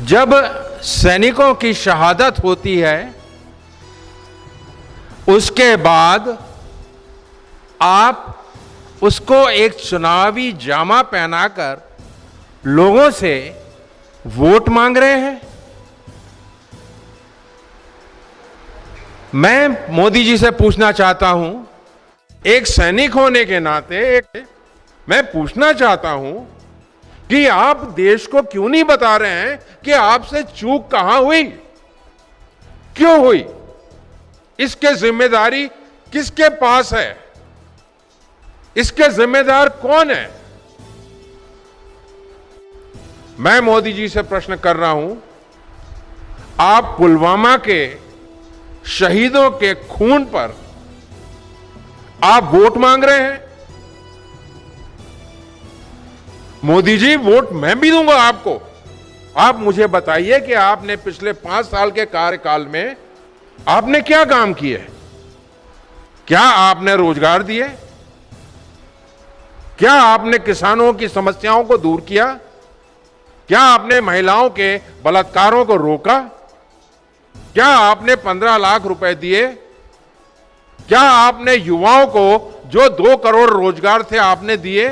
जब सैनिकों की शहादत होती है उसके बाद आप उसको एक चुनावी जामा पहनाकर लोगों से वोट मांग रहे हैं। मैं मोदी जी से पूछना चाहता हूं, एक सैनिक होने के नाते मैं पूछना चाहता हूं कि आप देश को क्यों नहीं बता रहे हैं कि आपसे चूक कहां हुई, क्यों हुई, इसके जिम्मेदारी किसके पास है, इसके जिम्मेदार कौन है। मैं मोदी जी से प्रश्न कर रहा हूं, आप पुलवामा के शहीदों के खून पर आप वोट मांग रहे हैं। मोदी जी, वोट मैं भी दूंगा आपको। आप मुझे बताइए कि आपने पिछले 5 साल के कार्यकाल में आपने क्या काम किए? क्या आपने रोजगार दिए? क्या आपने किसानों की समस्याओं को दूर किया? क्या आपने महिलाओं के बलात्कारों को रोका? क्या आपने 15 लाख रुपए दिए? क्या आपने युवाओं को जो 2 करोड़ रोजगार थे आपने दिए?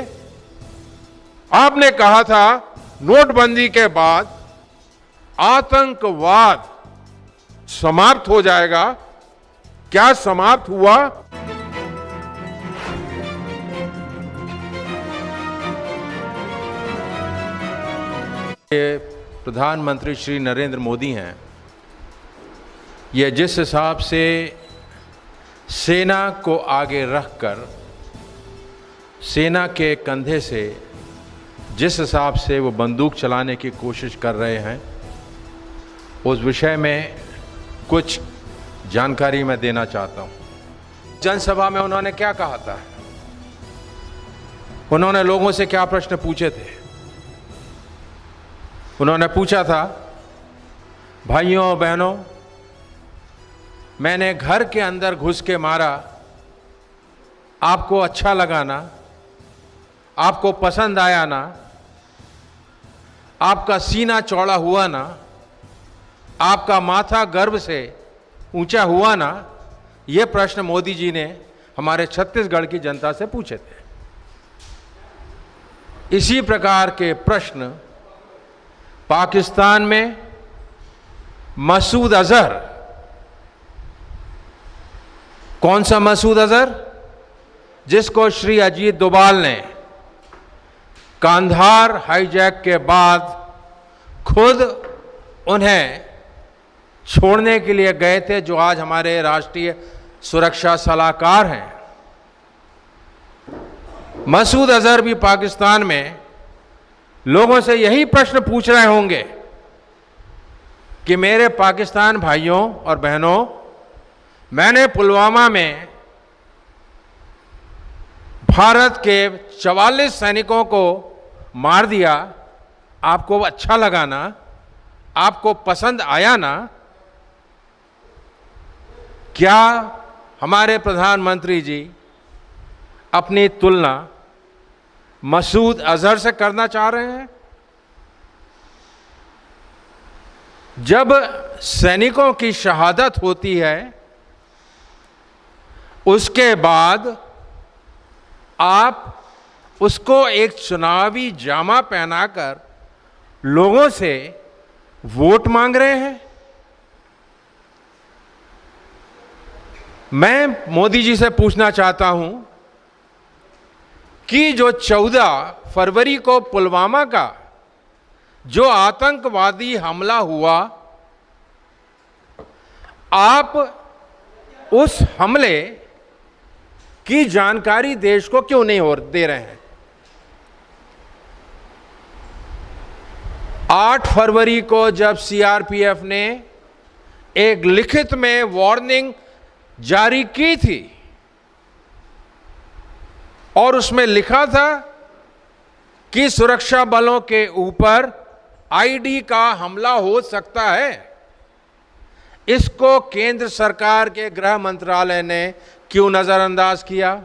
आपने कहा था नोटबंदी के बाद आतंकवाद समाप्त हो जाएगा। क्या समाप्त हुआ? प्रधानमंत्री श्री नरेंद्र मोदी हैं, ये जिस हिसाब से सेना को आगे रखकर सेना के कंधे से जिस हिसाब से वो बंदूक चलाने की कोशिश कर रहे हैं, उस विषय में कुछ जानकारी मैं देना चाहता हूं। जनसभा में उन्होंने क्या कहा था? उन्होंने लोगों से क्या प्रश्न पूछे थे? उन्होंने पूछा था, भाइयों बहनों, मैंने घर के अंदर घुस के मारा, आपको अच्छा लगा ना? आपको पसंद आया ना? आपका सीना चौड़ा हुआ ना? आपका माथा गर्व से ऊंचा हुआ ना? ये प्रश्न मोदी जी ने हमारे छत्तीसगढ़ की जनता से पूछे थे। इसी प्रकार के प्रश्न पाकिस्तान में मसूद अजहर, कौन सा मसूद अजहर? जिसको श्री अजीत डोभाल ने कांधार हाईजैक के बाद खुद उन्हें छोड़ने के लिए गए थे, जो आज हमारे राष्ट्रीय सुरक्षा सलाहकार हैं। मसूद अजहर भी पाकिस्तान में लोगों से यही प्रश्न पूछ रहे होंगे कि मेरे पाकिस्तान भाइयों और बहनों, मैंने पुलवामा में भारत के 44 सैनिकों को मार दिया, आपको अच्छा लगा ना? आपको पसंद आया ना? क्या हमारे प्रधानमंत्री जी अपनी तुलना मसूद अजहर से करना चाह रहे हैं? जब सैनिकों की शहादत होती है उसके बाद आप उसको एक चुनावी जामा पहनाकर लोगों से वोट मांग रहे हैं। मैं मोदी जी से पूछना चाहता हूं कि जो 14 फरवरी को पुलवामा का जो आतंकवादी हमला हुआ, आप उस हमले की जानकारी देश को क्यों नहीं दे रहे हैं? 8 फरवरी को जब सीआरपीएफ ने एक लिखित में वार्निंग जारी की थी और उसमें लिखा था कि सुरक्षा बलों के ऊपर आईडी का हमला हो सकता है, इसको केंद्र सरकार के गृह मंत्रालय ने क्यों नजरअंदाज किया?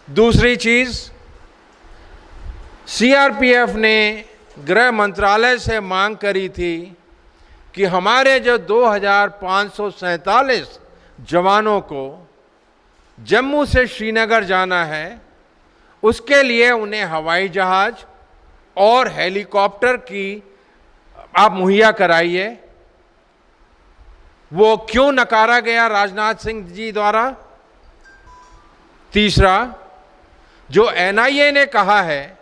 दूसरी चीज, सीआरपीएफ ने गृह मंत्रालय से मांग करी थी कि हमारे जो 2547 जवानों को जम्मू से श्रीनगर जाना है, उसके लिए उन्हें हवाई जहाज और हेलीकॉप्टर की आप मुहैया कराइए। वो क्यों नकारा गया राजनाथ सिंह जी द्वारा? तीसरा, जो एनआईए ने कहा है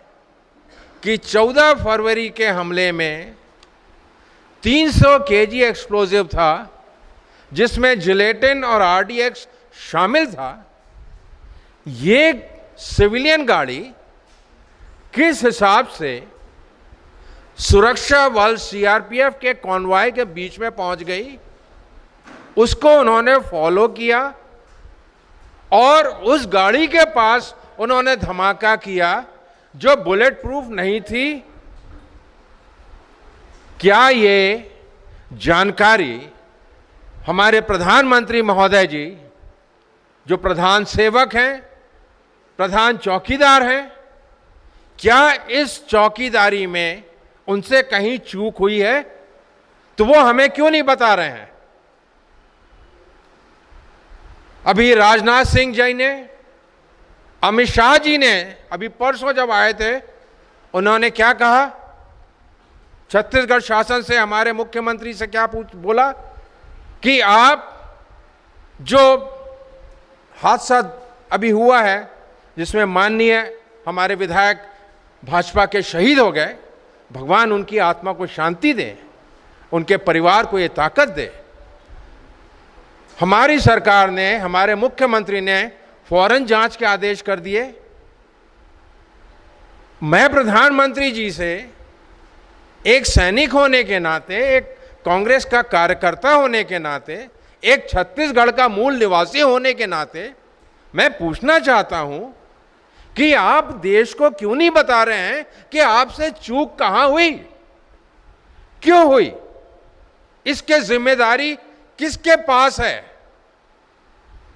कि 14 फरवरी के हमले में 300 केजी एक्सप्लोजिव था, जिसमें जिलेटिन और आरडीएक्स शामिल था। ये सिविलियन गाड़ी किस हिसाब से सुरक्षा बल सीआरपीएफ के कॉन्वॉय के बीच में पहुंच गई? उसको उन्होंने फॉलो किया और उस गाड़ी के पास उन्होंने धमाका किया जो बुलेट प्रूफ नहीं थी। क्या ये जानकारी हमारे प्रधानमंत्री महोदय जी, जो प्रधान सेवक हैं, प्रधान चौकीदार हैं, क्या इस चौकीदारी में उनसे कहीं चूक हुई है? तो वो हमें क्यों नहीं बता रहे हैं? अभी राजनाथ सिंह जी ने, अमित शाह जी ने अभी परसों जब आए थे, उन्होंने क्या कहा? छत्तीसगढ़ शासन से, हमारे मुख्यमंत्री से क्या बोला कि आप जो हादसा अभी हुआ है जिसमें माननीय हमारे विधायक भाजपा के शहीद हो गए, भगवान उनकी आत्मा को शांति दे, उनके परिवार को ये ताकत दे। हमारी सरकार ने, हमारे मुख्यमंत्री ने फौरन जांच के आदेश कर दिए। मैं प्रधानमंत्री जी से एक सैनिक होने के नाते, एक कांग्रेस का कार्यकर्ता होने के नाते, एक छत्तीसगढ़ का मूल निवासी होने के नाते मैं पूछना चाहता हूं कि आप देश को क्यों नहीं बता रहे हैं कि आपसे चूक कहां हुई, क्यों हुई, इसके जिम्मेदारी किसके पास है,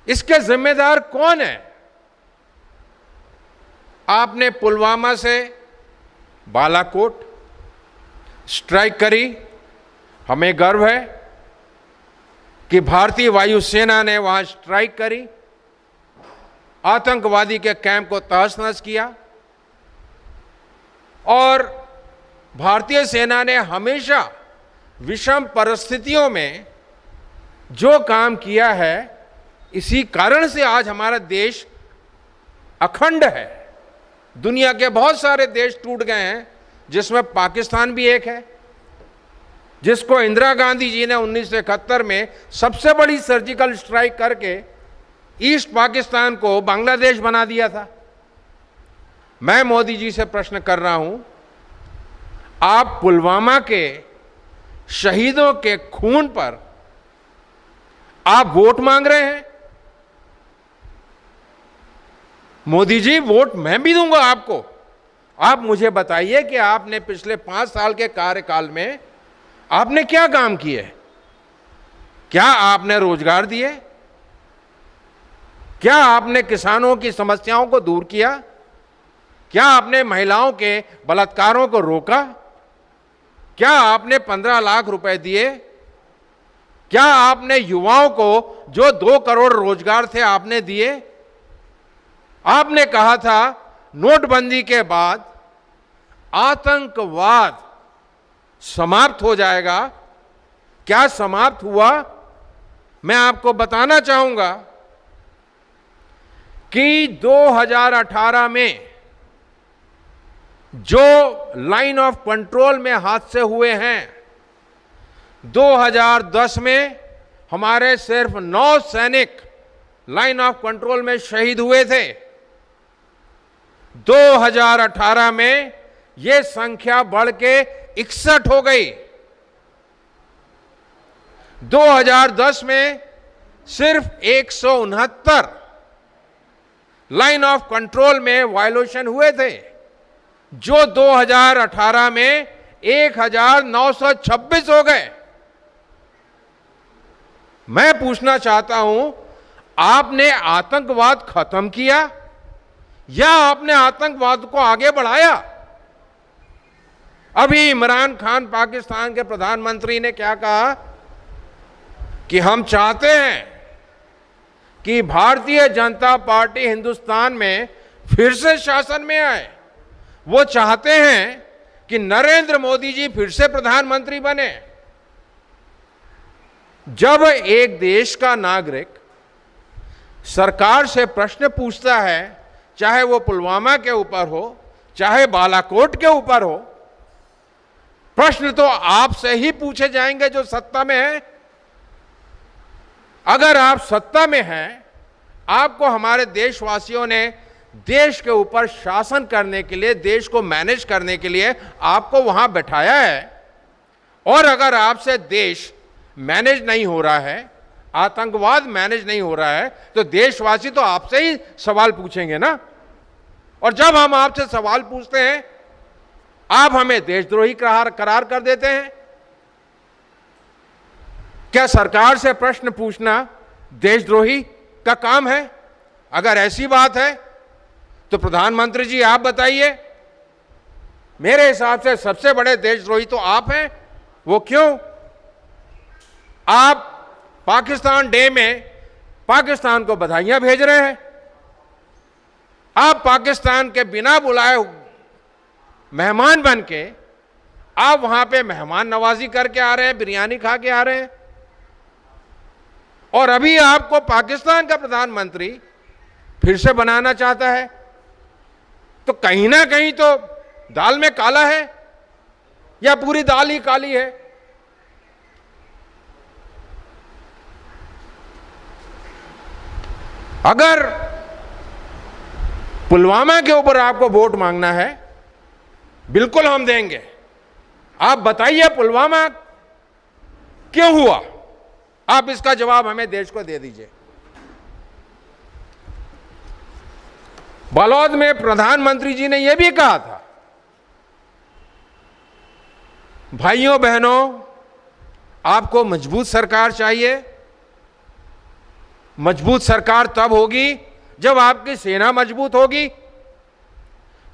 इसके जिम्मेदार कौन है? आपने पुलवामा से बालाकोट स्ट्राइक करी, हमें गर्व है कि भारतीय वायुसेना ने वहां स्ट्राइक करी, आतंकवादी के कैंप को तहस-नहस किया। और भारतीय सेना ने हमेशा विषम परिस्थितियों में जो काम किया है, इसी कारण से आज हमारा देश अखंड है। दुनिया के बहुत सारे देश टूट गए हैं, जिसमें पाकिस्तान भी एक है, जिसको इंदिरा गांधी जी ने 1971 में सबसे बड़ी सर्जिकल स्ट्राइक करके ईस्ट पाकिस्तान को बांग्लादेश बना दिया था। मैं मोदी जी से प्रश्न कर रहा हूं, आप पुलवामा के शहीदों के खून पर आप वोट मांग रहे हैं? मोदी जी, वोट मैं भी दूंगा आपको। आप मुझे बताइए कि आपने पिछले 5 साल के कार्यकाल में आपने क्या काम किए? क्या आपने रोजगार दिए? क्या आपने किसानों की समस्याओं को दूर किया? क्या आपने महिलाओं के बलात्कारों को रोका? क्या आपने 15 लाख रुपए दिए? क्या आपने युवाओं को जो 2 करोड़ रोजगार थे आपने दिए? आपने कहा था नोटबंदी के बाद आतंकवाद समाप्त हो जाएगा। क्या समाप्त हुआ? मैं आपको बताना चाहूंगा कि 2018 में जो लाइन ऑफ कंट्रोल में हादसे हुए हैं, 2010 में हमारे सिर्फ 9 सैनिक लाइन ऑफ कंट्रोल में शहीद हुए थे। 2018 में यह संख्या बढ़ के 61 हो गई। 2010 में सिर्फ 169 लाइन ऑफ कंट्रोल में वायलेशन हुए थे, जो 2018 में 1926 हो गए। मैं पूछना चाहता हूं, आपने आतंकवाद खत्म किया या आपने आतंकवाद को आगे बढ़ाया? अभी इमरान खान पाकिस्तान के प्रधानमंत्री ने क्या कहा कि हम चाहते हैं कि भारतीय जनता पार्टी हिंदुस्तान में फिर से शासन में आए। वो चाहते हैं कि नरेंद्र मोदी जी फिर से प्रधानमंत्री बने। जब एक देश का नागरिक सरकार से प्रश्न पूछता है, चाहे वो पुलवामा के ऊपर हो, चाहे बालाकोट के ऊपर हो, प्रश्न तो आपसे ही पूछे जाएंगे जो सत्ता में है। अगर आप सत्ता में हैं, आपको हमारे देशवासियों ने देश के ऊपर शासन करने के लिए, देश को मैनेज करने के लिए आपको वहां बैठाया है, और अगर आपसे देश मैनेज नहीं हो रहा है, आतंकवाद मैनेज नहीं हो रहा है, तो देशवासी तो आपसे ही सवाल पूछेंगे ना। और जब हम आपसे सवाल पूछते हैं, आप हमें देशद्रोही करार कर देते हैं। क्या सरकार से प्रश्न पूछना देशद्रोही का काम है? अगर ऐसी बात है तो प्रधानमंत्री जी आप बताइए। मेरे हिसाब से सबसे बड़े देशद्रोही तो आप हैं। वो क्यों? आप पाकिस्तान डे में पाकिस्तान को बधाइयां भेज रहे हैं। आप पाकिस्तान के बिना बुलाए मेहमान बन के आप वहां पे मेहमान नवाजी करके आ रहे हैं, बिरयानी खा के आ रहे हैं, और अभी आपको पाकिस्तान का प्रधानमंत्री फिर से बनाना चाहता है। तो कहीं ना कहीं तो दाल में काला है, या पूरी दाल ही काली है। अगर पुलवामा के ऊपर आपको वोट मांगना है, बिल्कुल हम देंगे। आप बताइए पुलवामा क्यों हुआ? आप इसका जवाब हमें देश को दे दीजिए। बलौद में प्रधानमंत्री जी ने यह भी कहा था, भाइयों बहनों, आपको मजबूत सरकार चाहिए। मजबूत सरकार तब होगी जब आपकी सेना मजबूत होगी,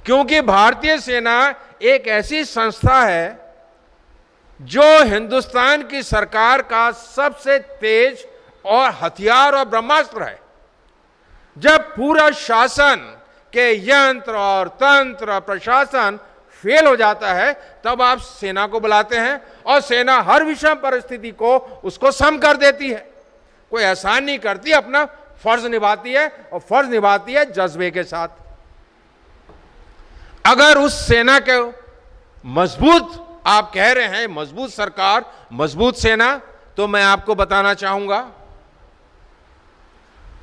क्योंकि भारतीय सेना एक ऐसी संस्था है जो हिंदुस्तान की सरकार का सबसे तेज और हथियार और ब्रह्मास्त्र है। जब पूरा शासन के यंत्र और तंत्र प्रशासन फेल हो जाता है, तब आप सेना को बुलाते हैं, और सेना हर विषम परिस्थिति को उसको सम कर देती है। कोई एहसान नहीं करती, अपना फर्ज निभाती है, और फर्ज निभाती है जज्बे के साथ। अगर उस सेना के मजबूत, आप कह रहे हैं मजबूत सरकार, मजबूत सेना, तो मैं आपको बताना चाहूंगा,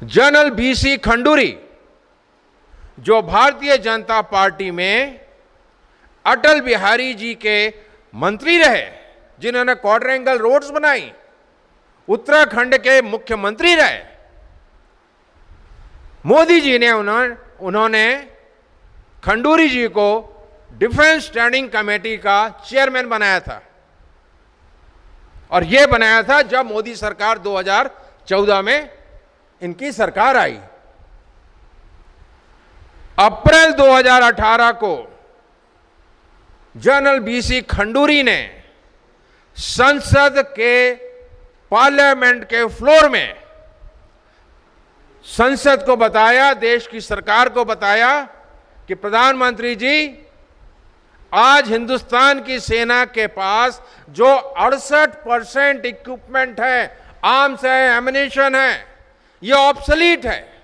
जनरल बीसी खंडूरी जो भारतीय जनता पार्टी में अटल बिहारी जी के मंत्री रहे, जिन्होंने क्वाड्रेंगल रोड्स बनाई, उत्तराखंड के मुख्यमंत्री रहे, मोदी जी ने उन्होंने खंडूरी जी को डिफेंस स्टैंडिंग कमेटी का चेयरमैन बनाया था। और यह बनाया था जब मोदी सरकार 2014 में इनकी सरकार आई। अप्रैल 2018 को जनरल बीसी खंडूरी ने संसद के पार्लियामेंट के फ्लोर में संसद को बताया, देश की सरकार को बताया कि प्रधानमंत्री जी, आज हिंदुस्तान की सेना के पास जो 68% इक्विपमेंट है, आर्म्स है, एमिनेशन है, ये ऑब्सोलीट है।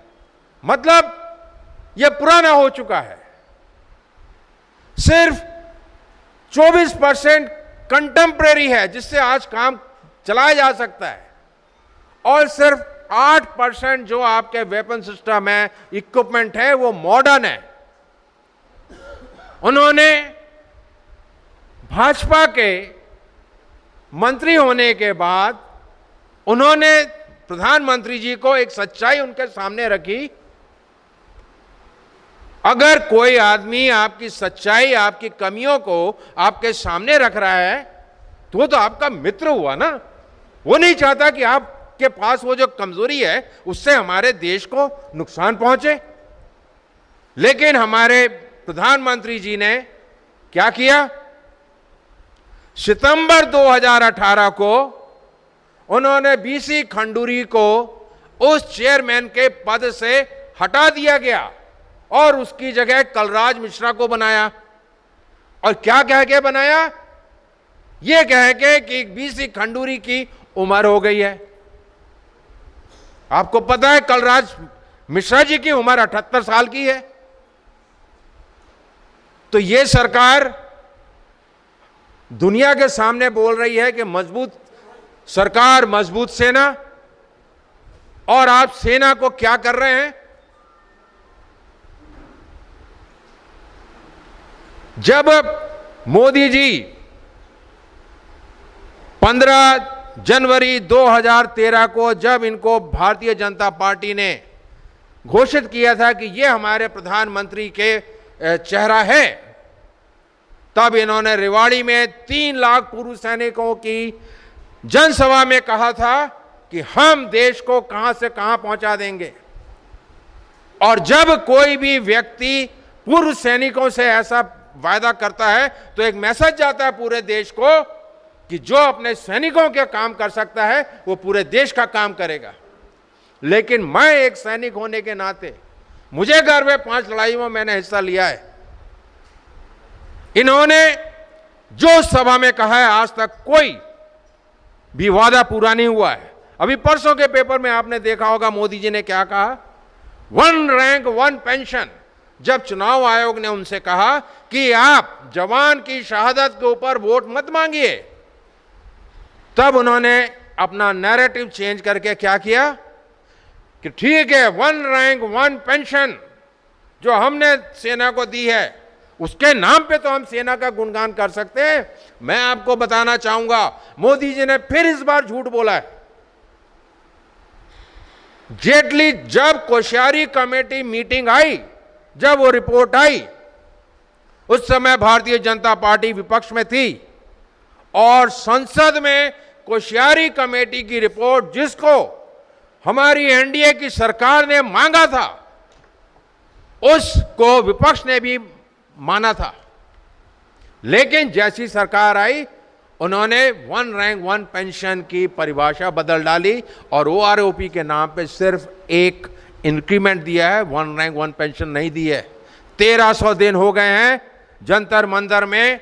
मतलब ये पुराना हो चुका है। सिर्फ 24% कंटेम्परेरी है, जिससे आज काम चलाया जा सकता है, और सिर्फ 8% जो आपके वेपन सिस्टम है, इक्विपमेंट है, वो मॉडर्न है। उन्होंने भाजपा के मंत्री होने के बाद उन्होंने प्रधानमंत्री जी को एक सच्चाई उनके सामने रखी। अगर कोई आदमी आपकी सच्चाई, आपकी कमियों को आपके सामने रख रहा है, तो वो तो आपका मित्र हुआ ना। वो नहीं चाहता कि आपके पास वो जो कमजोरी है उससे हमारे देश को नुकसान पहुंचे। लेकिन हमारे प्रधानमंत्री जी ने क्या किया? सितंबर 2018 को उन्होंने बीसी खंडूरी को उस चेयरमैन के पद से हटा दिया गया और उसकी जगह कलराज मिश्रा को बनाया। और क्या कह के बनाया? यह कह के कि बीसी खंडूरी की उम्र हो गई है। आपको पता है कलराज मिश्रा जी की उम्र 78 साल की है। तो यह सरकार दुनिया के सामने बोल रही है कि मजबूत सरकार, मजबूत सेना, और आप सेना को क्या कर रहे हैं? जब मोदी जी 15 जनवरी 2013 को जब इनको भारतीय जनता पार्टी ने घोषित किया था कि ये हमारे प्रधानमंत्री के चेहरा है, तब इन्होंने रेवाड़ी में 3 लाख पूर्व सैनिकों की जनसभा में कहा था कि हम देश को कहां से कहां पहुंचा देंगे। और जब कोई भी व्यक्ति पूर्व सैनिकों से ऐसा वायदा करता है तो एक मैसेज जाता है पूरे देश को कि जो अपने सैनिकों के काम कर सकता है वो पूरे देश का काम करेगा। लेकिन मैं एक सैनिक होने के नाते मुझे गर्व है, 5 लड़ाइयों में मैंने हिस्सा लिया है। इन्होंने जो सभा में कहा है आज तक कोई भी वादा पूरा नहीं हुआ है। अभी परसों के पेपर में आपने देखा होगा मोदी जी ने क्या कहा, 1 रैंक 1 पेंशन। जब चुनाव आयोग ने उनसे कहा कि आप जवान की शहादत के ऊपर वोट मत मांगिए, तब उन्होंने अपना नैरेटिव चेंज करके क्या किया कि ठीक है 1 रैंक 1 पेंशन जो हमने सेना को दी है उसके नाम पे तो हम सेना का गुणगान कर सकते हैं। मैं आपको बताना चाहूंगा मोदी जी ने फिर इस बार झूठ बोला है। जेटली जब कोश्यारी कमेटी मीटिंग आई, जब वो रिपोर्ट आई, उस समय भारतीय जनता पार्टी विपक्ष में थी और संसद में कोश्यारी कमेटी की रिपोर्ट जिसको हमारी एनडीए की सरकार ने मांगा था उसको विपक्ष ने भी माना था। लेकिन जैसी सरकार आई उन्होंने 1 रैंक 1 पेंशन की परिभाषा बदल डाली और ओआरओपी के नाम पे सिर्फ एक इंक्रीमेंट दिया है, 1 रैंक 1 पेंशन नहीं दी है। 1300 दिन हो गए हैं जंतर मंतर में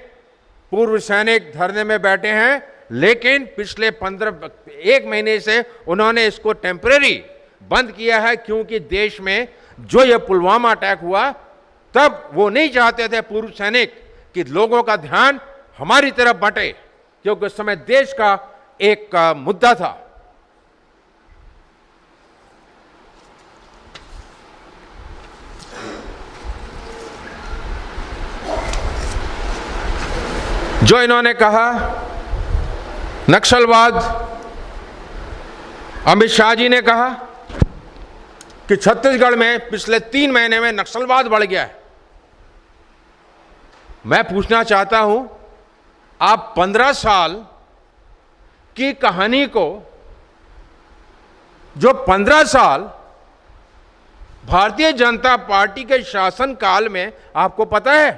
पूर्व सैनिक धरने में बैठे हैं, लेकिन पिछले 1 महीने से उन्होंने इसको टेम्परेरी बंद किया है, क्योंकि देश में जो ये पुलवामा अटैक हुआ तब वो नहीं चाहते थे पूर्व सैनिक कि लोगों का ध्यान हमारी तरफ बटे, क्योंकि उस समय देश का एक मुद्दा था। जो इन्होंने कहा नक्सलवाद, अमित शाह जी ने कहा कि छत्तीसगढ़ में पिछले 3 महीने में नक्सलवाद बढ़ गया है। मैं पूछना चाहता हूं, आप 15 साल की कहानी को, जो 15 साल भारतीय जनता पार्टी के शासन काल में, आपको पता है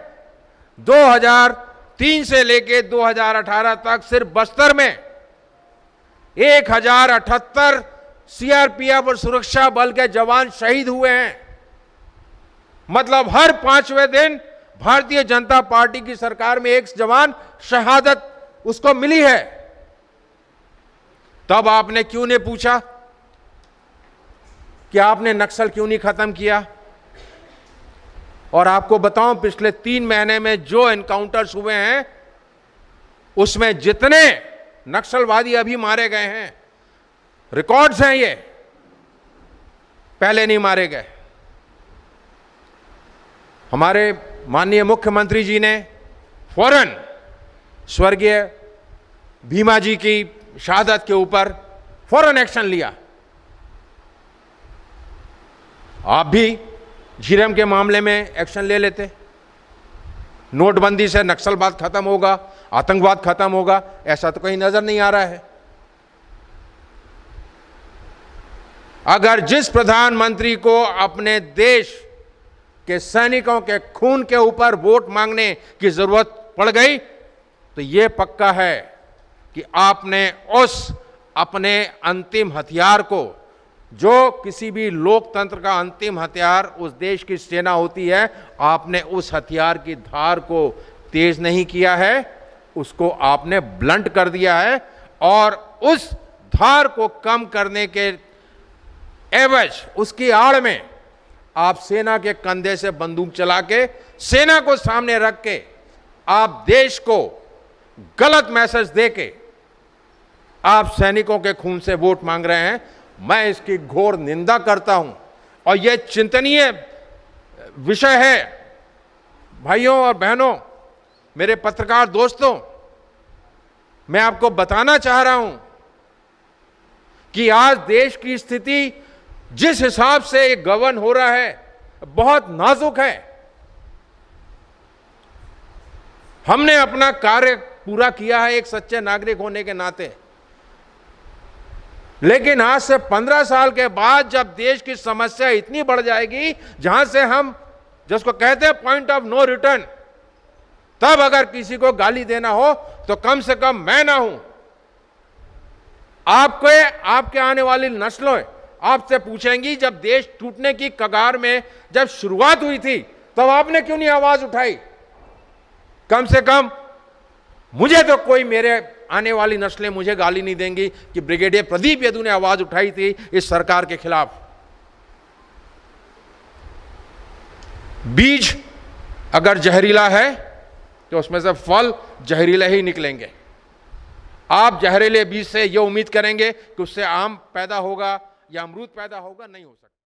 2003 से लेके 2018 तक सिर्फ बस्तर में 1078 सीआरपीएफ और सुरक्षा बल के जवान शहीद हुए हैं। मतलब हर 5वें दिन भारतीय जनता पार्टी की सरकार में एक जवान शहादत उसको मिली है। तब आपने क्यों नहीं पूछा कि आपने नक्सल क्यों नहीं खत्म किया? और आपको बताऊं, पिछले 3 महीने में जो एनकाउंटर्स हुए हैं उसमें जितने नक्सलवादी अभी मारे गए हैं, रिकॉर्ड्स हैं, ये पहले नहीं मारे गए। हमारे माननीय मुख्यमंत्री जी ने फौरन स्वर्गीय भीमा जी की शहादत के ऊपर फौरन एक्शन लिया। आप भी झीरम के मामले में एक्शन ले लेते। नोटबंदी से नक्सलवाद खत्म होगा, आतंकवाद खत्म होगा, ऐसा तो कहीं नजर नहीं आ रहा है। अगर जिस प्रधानमंत्री को अपने देश के सैनिकों के खून के ऊपर वोट मांगने की जरूरत पड़ गई तो ये पक्का है कि आपने उस अपने अंतिम हथियार को, जो किसी भी लोकतंत्र का अंतिम हथियार उस देश की सेना होती है, आपने उस हथियार की धार को तेज नहीं किया है, उसको आपने ब्लंट कर दिया है। और उस धार को कम करने के एवज, उसकी आड़ में आप सेना के कंधे से बंदूक चला के, सेना को सामने रख के आप देश को गलत मैसेज दे के आप सैनिकों के खून से वोट मांग रहे हैं। मैं इसकी घोर निंदा करता हूं और यह चिंतनीय विषय है। भाइयों और बहनों, मेरे पत्रकार दोस्तों, मैं आपको बताना चाह रहा हूं कि आज देश की स्थिति जिस हिसाब से गवर्न हो रहा है बहुत नाजुक है। हमने अपना कार्य पूरा किया है एक सच्चे नागरिक होने के नाते, लेकिन आज से 15 साल के बाद जब देश की समस्या इतनी बढ़ जाएगी जहां से हम जिसको कहते हैं पॉइंट ऑफ नो रिटर्न, तब अगर किसी को गाली देना हो तो कम से कम मैं ना हूं। आपके आने वाली नस्लों आपसे पूछेंगी, जब देश टूटने की कगार में जब शुरुआत हुई थी तब आपने क्यों नहीं आवाज उठाई? कम से कम मुझे तो कोई, मेरे आने वाली नस्लें मुझे गाली नहीं देंगी कि ब्रिगेडियर प्रदीप यदु ने आवाज उठाई थी इस सरकार के खिलाफ। बीज अगर जहरीला है तो उसमें से फल जहरीले ही निकलेंगे। आप जहरीले बीज से यह उम्मीद करेंगे कि उससे आम पैदा होगा या अमरूद पैदा होगा, नहीं हो सकता।